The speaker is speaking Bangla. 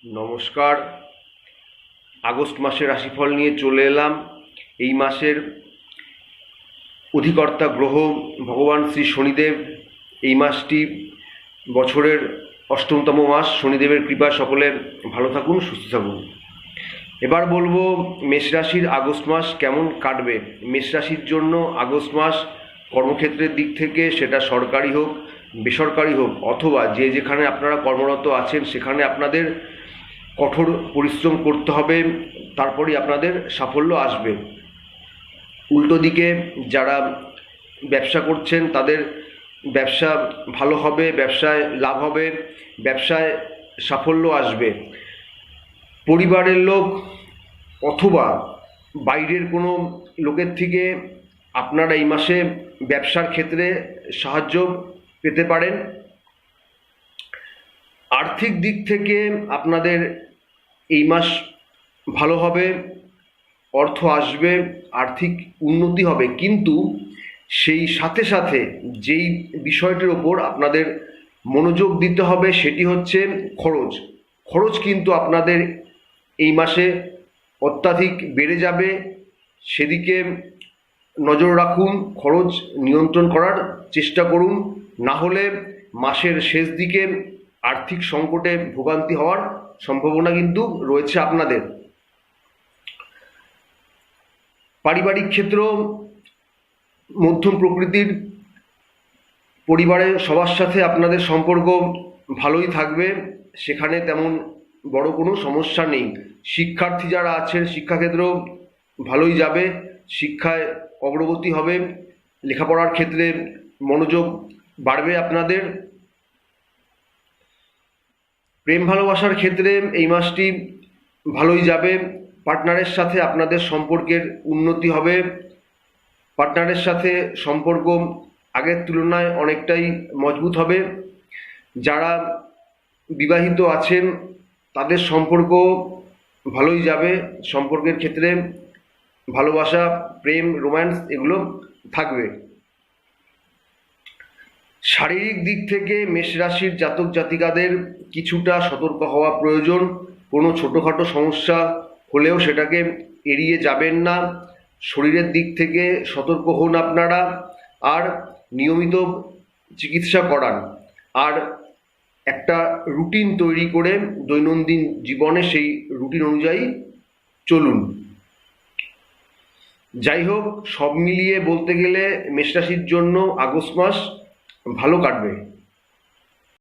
নমস্কার। আগস্ট মাসের রাশিফল নিয়ে চলে এলাম। এই মাসের অধিকর্তা গ্রহ ভগবান শ্রী শনিদেব। এই মাসটি বছরের অষ্টমতম মাস। শনিদেবের কৃপায় সকলে ভালো থাকুন, সুস্থ থাকুন। এবার বলবো মেষ রাশির আগস্ট মাস কেমন কাটবে। মেষ রাশির জন্য আগস্ট মাস কর্মক্ষেত্রের দিক থেকে, সেটা সরকারি হোক বেসরকারি হোক, অথবা যে যেখানে আপনারা কর্মরত আছেন সেখানে আপনাদের কঠোর পরিশ্রম করতে হবে, তারপরেই আপনাদের সাফল্য আসবে। উল্টো দিকে যারা ব্যবসা করছেন তাদের ব্যবসা ভালো হবে, ব্যবসায় লাভ হবে, ব্যবসায় সাফল্য আসবে। পরিবারের লোক অথবা বাইরের কোনো লোকের থেকে আপনারা এই মাসে ব্যবসার ক্ষেত্রে সাহায্য পেতে পারেন। আর্থিক দিক থেকে আপনাদের এই মাস ভালো হবে, অর্থ আসবে, আর্থিক উন্নতি হবে, কিন্তু সেই সাথে সাথে যেই বিষয়টির ওপর আপনাদের মনোযোগ দিতে হবে সেটি হচ্ছে খরচ। খরচ কিন্তু আপনাদের এই মাসে অত্যাধিক বেড়ে যাবে, সেদিকে নজর রাখুন, খরচ নিয়ন্ত্রণ করার চেষ্টা করুন, না হলে মাসের শেষ দিকে আর্থিক সংকটে ভোগান্তি হওয়ার সম্ভাবনা কিন্তু রয়েছে আপনাদের। পারিবারিক ক্ষেত্র মধ্যম প্রকৃতির। পরিবারের সবার সাথে আপনাদের সম্পর্ক ভালোই থাকবে, সেখানে তেমন বড় কোনো সমস্যা নেই। শিক্ষার্থী যারা আছেন শিক্ষাক্ষেত্র ভালোই যাবে, শিক্ষায় অগ্রগতি হবে, লেখাপড়ার ক্ষেত্রে মনোযোগ বাড়বে আপনাদের। প্রেম ভালোবাসার ক্ষেত্রে এই মাসটি ভালোই যাবে। পার্টনারের সাথে আপনাদের সম্পর্কের উন্নতি হবে, পার্টনারের সাথে সম্পর্ক আগের তুলনায় অনেকটাই মজবুত হবে। যারা বিবাহিত আছেন তাদের সম্পর্ক ভালোই যাবে, সম্পর্কের ক্ষেত্রে ভালোবাসা, প্রেম, রোম্যান্স এগুলো থাকবে। শারীরিক দিক থেকে মেষ রাশির জাতক জাতিকাদের কিছুটা সতর্ক হওয়া প্রয়োজন। কোনো ছোটোখাটো সমস্যা হলেও সেটাকে এড়িয়ে যাবেন না। শরীরের দিক থেকে সতর্ক হন আপনারা, আর নিয়মিত চিকিৎসা করান, আর একটা রুটিন তৈরি করে দৈনন্দিন জীবনে সেই রুটিন অনুযায়ী চলুন। যাই হোক, সব মিলিয়ে বলতে গেলে মেষ রাশির জন্য আগস্ট মাস ভালো কাটবে।